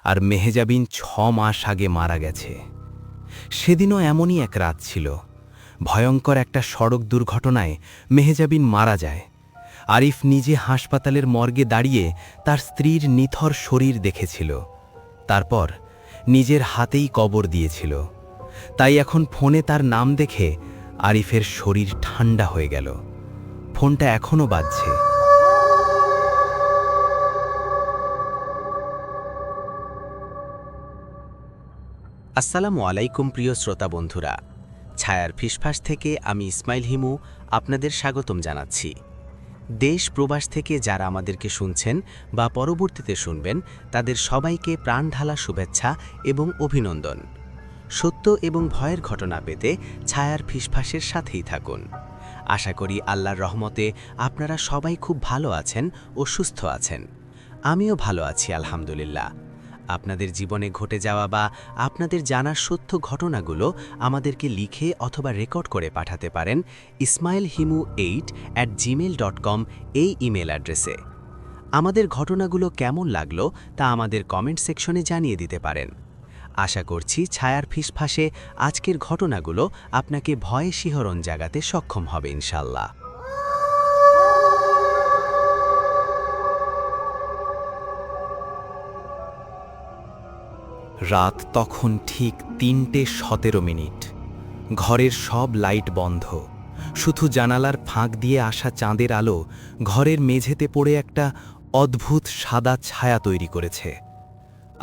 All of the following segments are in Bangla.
আর মেহেজাবিন 6 মাস আগে মারা গেছে। সেদিনও এমনই এক রাত ছিল। ভয়ঙ্কর একটা সড়ক দুর্ঘটনায় মেহেজাবিন মারা যায়। আরিফ নিজে হাসপাতালের মর্গে দাঁড়িয়ে তার স্ত্রীর নিথর শরীর দেখেছিল। তারপর নিজের হাতেই কবর দিয়েছিল। তাই এখন ফোনে তার নাম দেখে আরিফের শরীর ঠান্ডা হয়ে গেল। ফোনটা এখনও বাজছে। আসসালামু আলাইকুম প্রিয় শ্রোতা বন্ধুরা, ছায়ার ফিসফাস থেকে আমি ইসমাইল হিমু আপনাদের স্বাগতম জানাচ্ছি। দেশ প্রবাস থেকে যারা আমাদেরকে শুনছেন বা পরবর্তীতে শুনবেন, তাদের সবাইকে প্রাণঢালা শুভেচ্ছা এবং অভিনন্দন। সত্য এবং ভয়ের ঘটনা পেতে ছায়ার ফিসফাসের সাথেই থাকুন। আশা করি আল্লাহর রহমতে আপনারা সবাই খুব ভালো আছেন ও সুস্থ আছেন। আমিও ভালো আছি আলহামদুলিল্লাহ। আপনাদের জীবনে ঘটে যাওয়া বা আপনাদের জানার সত্য ঘটনাগুলো আমাদেরকে লিখে অথবা রেকর্ড করে পাঠাতে পারেন ismailhimu8@gmail.com এই ইমেল অ্যাড্রেসে। আমাদের ঘটনাগুলো কেমন লাগলো তা আমাদের কমেন্ট সেকশনে জানিয়ে দিতে পারেন। আশা করছি ছায়ার ফিসফাসে আজকের ঘটনাগুলো আপনাকে ভয়ে শিহরণ জাগাতে সক্ষম হবে ইনশাল্লাহ। রাত তখন ঠিক 3:17। ঘরের সব লাইট বন্ধ। শুধু জানালার ফাঁক দিয়ে আসা চাঁদের আলো ঘরের মেঝেতে পড়ে একটা অদ্ভুত সাদা ছায়া তৈরি করেছে।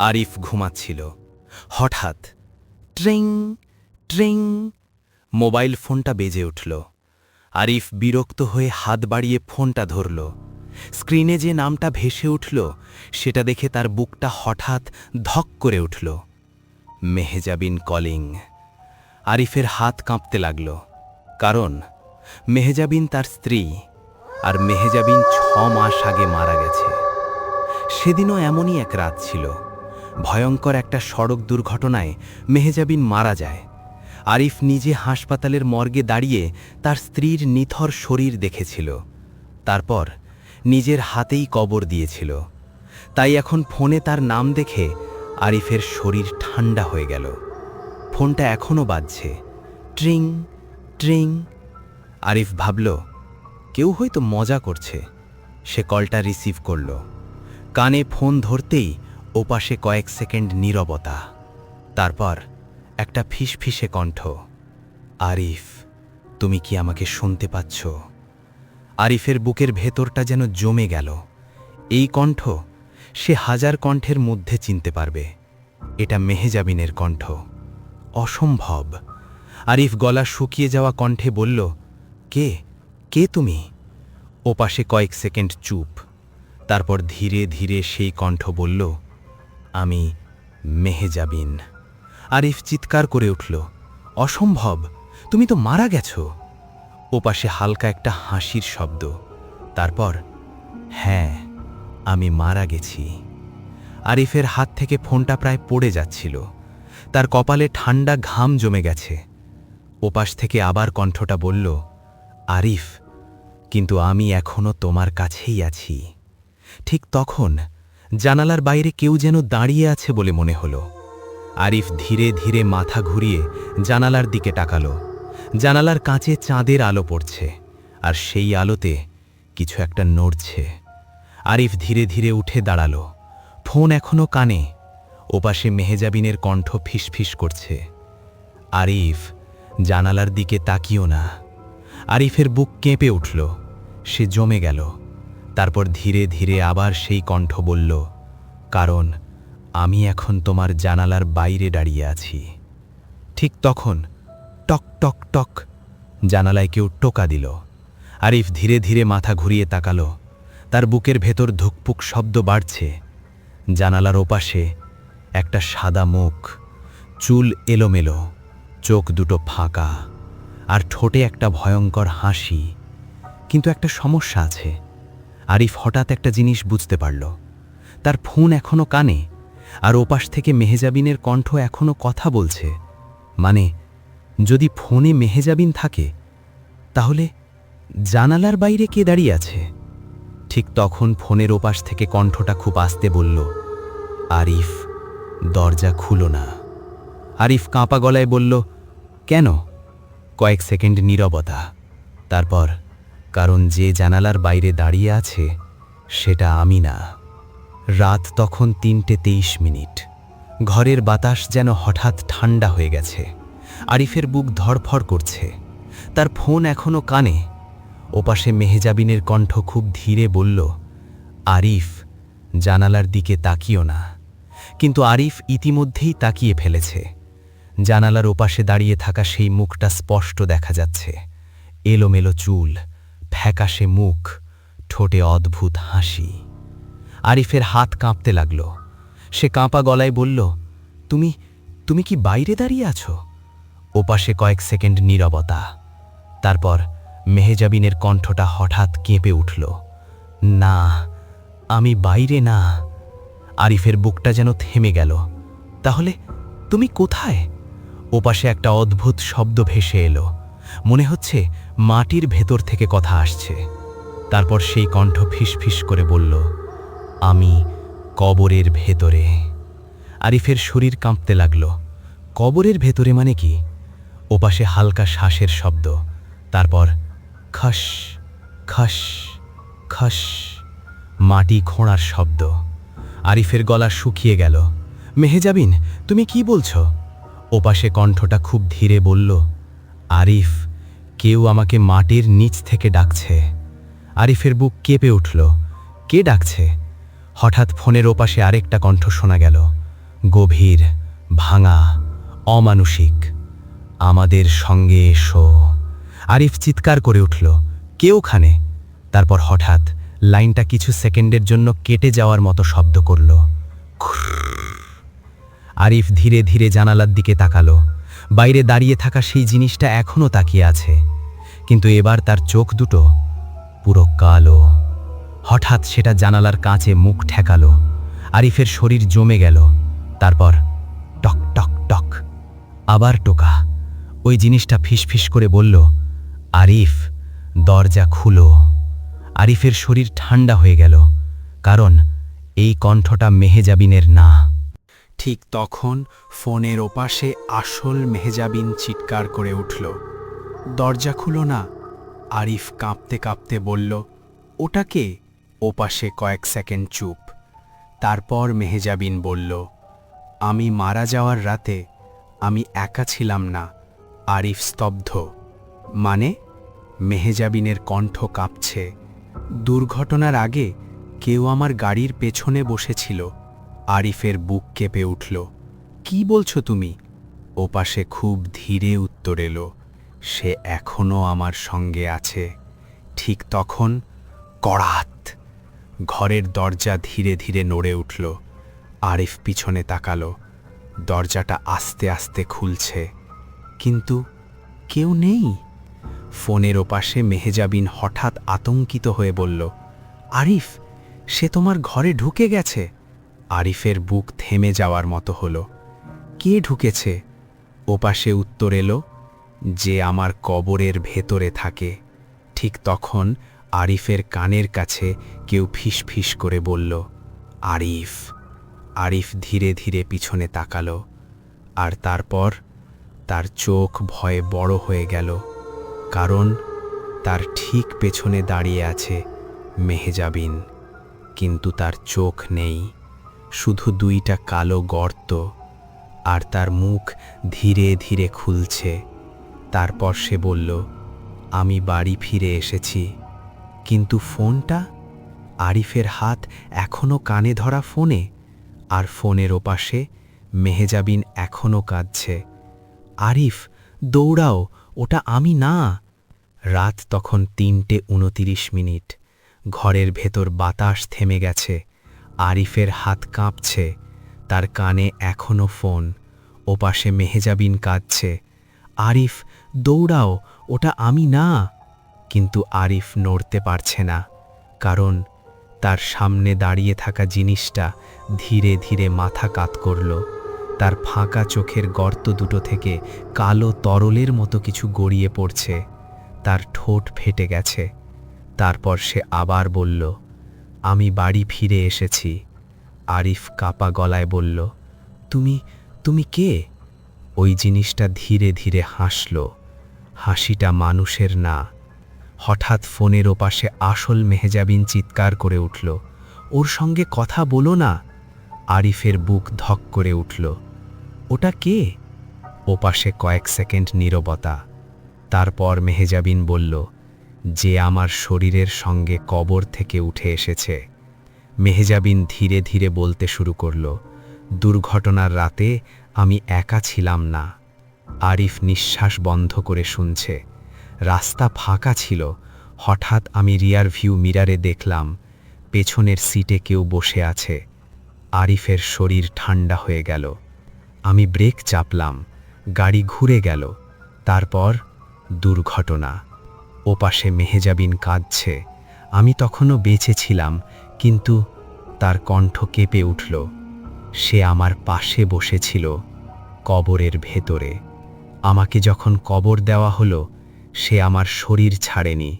আরিফ ঘুমাচ্ছিল। হঠাৎ ট্রিং ট্রিং মোবাইল ফোনটা বেজে উঠল। আরিফ বিরক্ত হয়ে হাত বাড়িয়ে ফোনটা ধরল। স্ক্রিনে যে নামটা ভেসে উঠল সেটা দেখে তার বুকটা হঠাৎ ধক করে উঠল। মেহেজাবিন কলিং। আরিফের হাত কাঁপতে লাগল, কারণ মেহেজাবিন তার স্ত্রী, আর মেহেজাবিন 6 মাস আগে মারা গেছে। সেদিনও এমনই এক রাত ছিল। ভয়ঙ্কর একটা সড়ক দুর্ঘটনায় মেহেজাবিন মারা যায়। আরিফ নিজে হাসপাতালের মর্গে দাঁড়িয়ে তার স্ত্রীর নিথর শরীর দেখেছিল। তারপর নিজের হাতেই কবর দিয়েছিল। তাই এখন ফোনে তার নাম দেখে আরিফের শরীর ঠান্ডা হয়ে গেল। ফোনটা এখনও বাজছে, ট্রিং ট্রিং। আরিফ ভাবল কেউ হয়তো মজা করছে। সে কলটা রিসিভ করল। কানে ফোন ধরতেই ওপাশে কয়েক সেকেন্ড নীরবতা। তারপর একটা ফিসফিসে কণ্ঠ, আরিফ, তুমি কি আমাকে শুনতে পাচ্ছ? আরিফের বুকের ভেতরটা যেন জমে গেল। এই কণ্ঠ সে হাজার কণ্ঠের মধ্যে চিনতে পারবে। এটা মেহেজাবিনের কণ্ঠ। অসম্ভব। আরিফ গলা শুকিয়ে যাওয়া কণ্ঠে বলল, কে কে তুমি? ওপাশে কয়েক সেকেন্ড চুপ। তারপর ধীরে ধীরে সেই কণ্ঠ বলল, আমি মেহেজাবিন। আরিফ চিৎকার করে উঠল, অসম্ভব, তুমি তো মারা গেছো। ওপাশে হালকা একটা হাসির শব্দ। তারপর, হ্যাঁ, আমি মারা গেছি। আরিফের হাত থেকে ফোনটা প্রায় পড়ে যাচ্ছিল। তার কপালে ঠান্ডা ঘাম জমে গেছে। ওপাশ থেকে আবার কণ্ঠটা বলল, আরিফ, কিন্তু আমি এখনো তোমার কাছেই আছি। ঠিক তখন জানালার বাইরে কেউ যেন দাঁড়িয়ে আছে বলে মনে হলো। আরিফ ধীরে ধীরে মাথা ঘুরিয়ে জানালার দিকে তাকালো। জানালার কাঁচে চাঁদের আলো পড়ছে, আর সেই আলোতে কিছু একটা নড়ছে। আরিফ ধীরে ধীরে উঠে দাঁড়ালো। ফোন এখনো কানে। ওপাশে মেহেজাবিনের কণ্ঠ ফিসফিস করছে, আরিফ, জানালার দিকে তাকিও না। আরিফের বুক কেঁপে উঠল। সে জমে গেল। তারপর ধীরে ধীরে আবার সেই কণ্ঠ বলল, কারণ আমি এখন তোমার জানালার বাইরে দাঁড়িয়ে আছি। ঠিক তখন টক টক টক জানালায় কেউ টোকা দিল। আরিফ ধীরে ধীরে মাথা ঘুরিয়ে তাকালো। তার বুকের ভেতর ধুকপুক শব্দ বাড়ছে। জানালার ওপাশে একটা সাদা মুখ, চুল এলোমেলো, চোখ দুটো ফাঁকা, আর ঠোঁটে একটা ভয়ঙ্কর হাসি। কিন্তু একটা সমস্যা আছে। আরিফ হঠাৎ একটা জিনিস বুঝতে পারল। তার ফোন এখনো কানে, আর ওপাশ থেকে মেহেজাবিনের কণ্ঠ এখনো কথা বলছে। মানে, যদি ফোনে মেহেজাবিন থাকে, তাহলে জানালার বাইরে কে দাঁড়িয়ে আছে? ঠিক তখন ফোনের ওপাশ থেকে কণ্ঠটা খুব আস্তে বলল, আরিফ, দরজা খুলো না। আরিফ কাঁপা গলায় বলল, কেন? কয়েক সেকেন্ড নীরবতা। তারপর, কারণ যে জানালার বাইরে দাঁড়িয়ে আছে সেটা আমি না। রাত তখন ৩:২৩। ঘরের বাতাস যেন হঠাৎ ঠান্ডা হয়ে গেছে। আরিফের বুক ধড়ফড় করছে। তার ফোন এখনো কানে। ওপাশে মেহজাবিনের কণ্ঠ খুব ধীরে বলল, আরিফ, জানালার দিকে তাকিও না। কিন্তু আরিফ ইতিমধ্যেই তাকিয়ে ফেলেছে। জানালার ওপাশে দাঁড়িয়ে থাকা সেই মুখটা স্পষ্ট দেখা যাচ্ছে। এলোমেলো চুল, ফ্যাকাশে মুখ, ঠোঁটে অদ্ভুত হাসি। আরিফের হাত কাঁপতে লাগল। সে কাঁপা গলায় বলল, তুমি কি বাইরে দাঁড়িয়ে আছো? ওপাশে কয়েক সেকেন্ড নীরবতা। তারপর মেহজাবিনের কণ্ঠটা হঠাৎ কেঁপে উঠল, না, আমি বাইরে না। আরিফের বুকটা যেন থেমে গেল। তাহলে তুমি কোথায়? ওপাশে একটা অদ্ভুত শব্দ ভেসে এলো। মনে হচ্ছে মাটির ভেতর থেকে কথা আসছে। তারপর সেই কণ্ঠ ফিসফিস করে বলল, আমি কবরের ভেতরে। আরিফের শরীর কাঁপতে লাগল। কবরের ভেতরে মানে কি? ওপাশে হালকা শ্বাসের শব্দ। তারপর খস খস খস, মাটি খোঁড়ার শব্দ। আরিফের গলা শুকিয়ে গেল। মেহজাবিন, তুমি কি বলছো? ওপাশে কণ্ঠটা খুব ধীরে বলল, আরিফ, কেউ আমাকে মাটির নিচ থেকে ডাকছে। আরিফের বুক কেঁপে উঠল। কে ডাকছে? হঠাৎ ফোনের ওপাশে আরেকটা কণ্ঠ শোনা গেল, গভীর, ভাঙা, অমানুষিক। আমাদের সঙ্গে এসো। আরিফ চিৎকার করে উঠল, কে ওখানে? তারপর হঠাৎ লাইনটা কিছু সেকেন্ডের জন্য কেটে যাওয়ার মতো শব্দ করল। আরিফ ধীরে ধীরে জানালার দিকে তাকালো। বাইরে দাঁড়িয়ে থাকা সেই জিনিসটা এখনও তাকিয়ে আছে, কিন্তু এবার তার চোখ দুটো পুরো কালো। হঠাৎ সেটা জানালার কাঁচে মুখ ঠেকালো। আরিফের শরীর জমে গেল। তারপর টক টক টক, আবার টোকা। ওই জিনিসটা ফিসফিস করে বলল, আরিফ, দরজা খুলো। আরিফের শরীর ঠান্ডা হয়ে গেল, কারণ এই কণ্ঠটা মেহজাবিনের না। ঠিক তখন ফোনের ওপাশে আসল মেহজাবিন চিৎকার করে উঠল, দরজা খুলো না। আরিফ কাঁপতে কাঁপতে বলল, ওটা কে? ওপাশে কয়েক সেকেন্ড চুপ। তারপর মেহজাবিন বলল, আমি মারা যাওয়ার রাতে আমি একা ছিলাম না। আরিফ স্তব্ধ। মানে? মেহজাবিনের কণ্ঠ কাঁপছে। দুর্ঘটনার আগে কেউ আমার গাড়ির পেছনে বসেছিল। আরিফের বুক কেঁপে উঠল। কি বলছো তুমি? ওপাশে খুব ধীরে উত্তর এলো, সে এখনও আমার সঙ্গে আছে। ঠিক তখন কড়াত, ঘরের দরজা ধীরে ধীরে নড়ে উঠল। আরিফ পিছনে তাকালো। দরজাটা আস্তে আস্তে খুলছে, কিন্তু কেউ নেই। ফোনের ওপাশে মেহজাবিন হঠাৎ আতঙ্কিত হয়ে বলল, আরিফ, সে তোমার ঘরে ঢুকে গেছে। আরিফের বুক থেমে যাওয়ার মতো হলো। কে ঢুকেছে? ওপাশে উত্তর এলো, যে আমার কবরের ভেতরে থাকে। ঠিক তখন আরিফের কানের কাছে কেউ ফিসফিস করে বলল, আরিফ। আরিফ ধীরে ধীরে পিছনে তাকালো, আর তারপর তার চোখ ভয়ে বড় হয়ে গেল, কারণ তার ঠিক পেছনে দাঁড়িয়ে আছে মেহজাবিন। কিন্তু তার চোখ নেই, শুধু দুইটা কালো গর্ত, আর তার মুখ ধীরে ধীরে খুলছে। তারপর সে বলল, আমি বাড়ি ফিরে এসেছি। কিন্তু ফোনটা? আরিফের হাত এখনও কানে ধরা ফোনে, আর ফোনের ওপাশে মেহজাবিন এখনও কাঁদছে। আরিফ, দৌড়াও, ওটা আমি না। রাত তখন ৩:২৯। ঘরের ভেতর বাতাস থেমে গেছে। আরিফের হাত কাঁপছে, তার কানে এখনও ফোন। ওপাশে মেহজাবিন কাঁদছে, আরিফ, দৌড়াও, ওটা আমি না। কিন্তু আরিফ নড়তে পারছে না, কারণ তার সামনে দাঁড়িয়ে থাকা জিনিসটা ধীরে ধীরে মাথা কাত করল। তার ফাঁকা চোখের গর্ত দুটো থেকে কালো তরলের মতো কিছু গড়িয়ে পড়ছে। তার ঠোঁট ফেটে গেছে। তারপর সে আবার বলল, আমি বাড়ি ফিরে এসেছি। আরিফ কাপা গলায় বলল, তুমি কে? ওই জিনিসটা ধীরে ধীরে হাসল। হাসিটা মানুষের না। হঠাৎ ফোনের ওপাশে আসল মেহজাবিন চিৎকার করে উঠল, ওর সঙ্গে কথা বলো না। আরিফের বুক ধক করে উঠল। ওটা কে? ওপাশে কয়েক সেকেন্ড নীরবতা। তারপর মেহজাবিন বলল, যে আমার শরীরের সঙ্গে কবর থেকে উঠে এসেছে। মেহজাবিন ধীরে ধীরে বলতে শুরু করল, দুর্ঘটনার রাতে আমি একা ছিলাম না। আরিফ নিঃশ্বাস বন্ধ করে শুনছে। রাস্তা ফাঁকা ছিল। হঠাৎ আমি রিয়ার ভিউ মিরারে দেখলাম, পেছনের সিটে কেউ বসে আছে। আরিফের শরীর ঠান্ডা হয়ে গেল। আমি ব্রেক চাপলাম, গাড়ি ঘুরে গেল। তারপর দুর্ঘটনা। ওপাশে মেহজাবিন কাঁদছে। আমি তখনও বেঁচে ছিলাম, কিন্তু তার কণ্ঠ কেঁপে উঠল। সে আমার পাশে বসেছিল, কবরের ভেতরে। আমাকে যখন কবর দেওয়া হলো, সে আমার শরীর ছাড়েনি।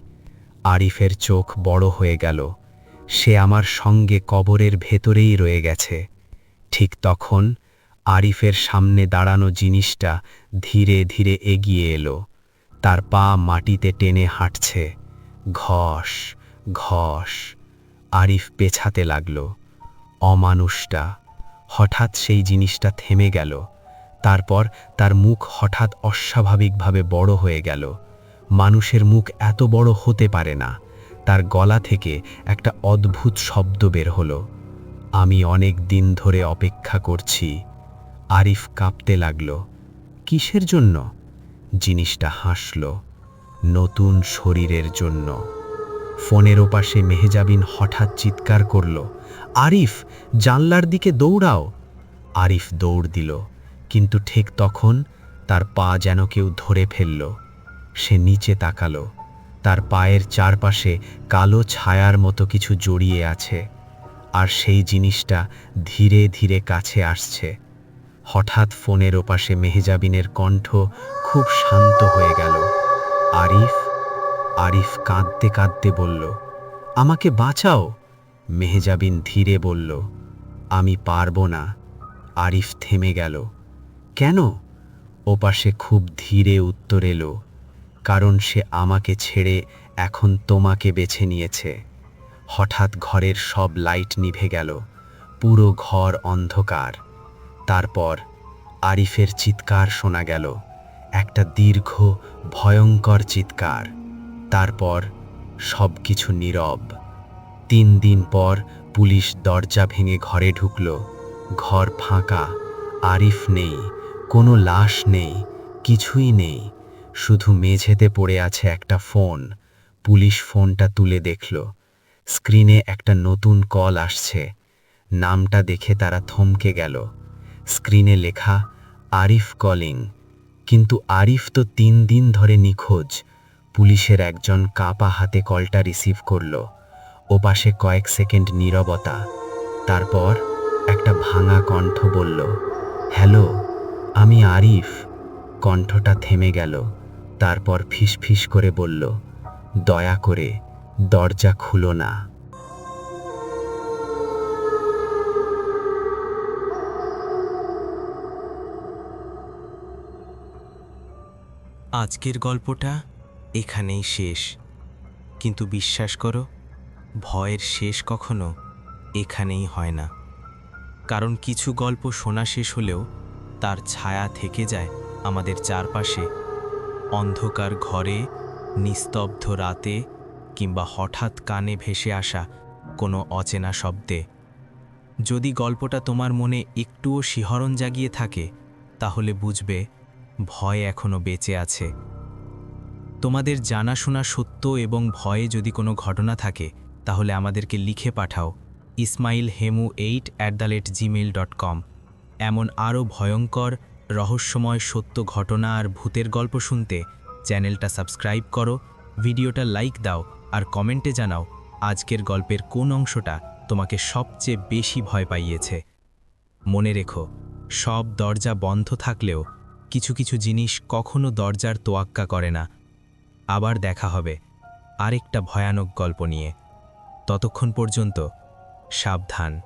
আরিফের চোখ বড় হয়ে গেল। সে আমার সঙ্গে কবরের ভেতরেই রয়ে গেছে। ঠিক তখন আরিফের সামনে দাঁড়ানো জিনিসটা ধীরে ধীরে এগিয়ে এলো। তার পা মাটিতে টেনে হাঁটছে। ঘষ ঘষ। আরিফ পেছাতে লাগল। অমানুষটা। হঠাৎ সেই জিনিসটা থেমে গেল। তারপর তার মুখ হঠাৎ অস্বাভাবিকভাবে বড় হয়ে গেল। মানুষের মুখ এত বড় হতে পারে না। তার গলা থেকে একটা অদ্ভুত শব্দ বের হলো, আমি অনেক দিন ধরে অপেক্ষা করছি। আরিফ কাঁপতে লাগল। কিসের জন্য? জিনিসটা হাসল, নতুন শরীরের জন্য। ফোনের ওপাশে মেহজাবিন হঠাৎ চিৎকার করল, আরিফ, জানলার দিকে দৌড়াও। আরিফ দৌড় দিল, কিন্তু ঠিক তখন তার পা যেন কেউ ধরে ফেলল। সে নিচে তাকালো। তার পায়ের চারপাশে কালো ছায়ার মতো কিছু জড়িয়ে আছে, আর সেই জিনিসটা ধীরে ধীরে কাছে আসছে। হঠাৎ ফোনের ওপাশে মেহজাবিনের কণ্ঠ খুব শান্ত হয়ে গেল, আরিফ। আরিফ কাঁদতে কাঁদতে বলল, আমাকে বাঁচাও। মেহজাবিন ধীরে বলল, আমি পারবো না। আরিফ থেমে গেল। কেন? ওপাশে খুব ধীরে উত্তর এলো, কারণ সে আমাকে ছেড়ে এখন তোমাকে বেছে নিয়েছে। হঠাৎ ঘরের সব লাইট নিভে গেল। পুরো ঘর অন্ধকার। তারপর আরিফের চিৎকার শোনা গেল, একটা দীর্ঘ ভয়ঙ্কর চিৎকার। তারপর সব কিছু নীরব। 3 দিন পর পুলিশ দরজা ভেঙে ঘরে ঢুকল। ঘর ফাঁকা। আরিফ নেই, কোনো লাশ নেই, কিছুই নেই। শুধু মেঝেতে পড়ে আছে একটা ফোন। পুলিশ ফোনটা তুলে দেখল। স্ক্রিনে একটা নতুন কল আসছে। নামটা দেখে তারা থমকে গেল। স্ক্রিনে লেখা, আরিফ কলিং। কিন্তু আরিফ তো 3 দিন ধরে নিখোঁজ। পুলিশের একজন কাঁপা হাতে কলটা রিসিভ করল। ওপাশে কয়েক সেকেন্ড নীরবতা। তারপর একটা ভাঙা কণ্ঠ বলল, হ্যালো, আমি আরিফ। কণ্ঠটা থেমে গেল। তারপর ফিসফিস করে বলল, দয়া করে দরজা খুলো না। আজকের গল্পটা এখানেই শেষ, কিন্তু বিশ্বাস করো, ভয়ের শেষ কখনো এখানেই হয় না। কারণ কিছু গল্প শোনা শেষ হলেও তার ছায়া থেকে যায় আমাদের চারপাশে, অন্ধকার ঘরে, নিস্তব্ধ রাতে, কিংবা হঠাৎ কানে ভেসে আসা কোনো অচেনা শব্দে। যদি গল্পটা তোমার মনে একটুও শিহরণ জাগিয়ে থাকে, তাহলে বুঝবে ভয় এখনো বেঁচে আছে। তোমাদের জানাশোনা সত্য এবং ভয়ে যদি কোনো ঘটনা থাকে, তাহলে আমাদেরকে লিখে পাঠাও ismailhemu8@gmail.com। এমন আরও ভয়ঙ্কর, রহস্যময় সত্য ঘটনা আর ভূতের গল্প শুনতে চ্যানেলটা সাবস্ক্রাইব করো, ভিডিওটা লাইক দাও, আর কমেন্টে জানাও আজকের গল্পের কোন অংশটা তোমাকে সবচেয়ে বেশি ভয় পাইয়েছে। মনে রেখো, সব দরজা বন্ধ থাকলেও কিছু কিছু জিনিস কখনো দরজার তোয়াক্কা করে না। আবার দেখা হবে আরেকটা ভয়ানক গল্প নিয়ে। ততক্ষণ পর্যন্ত সাবধান।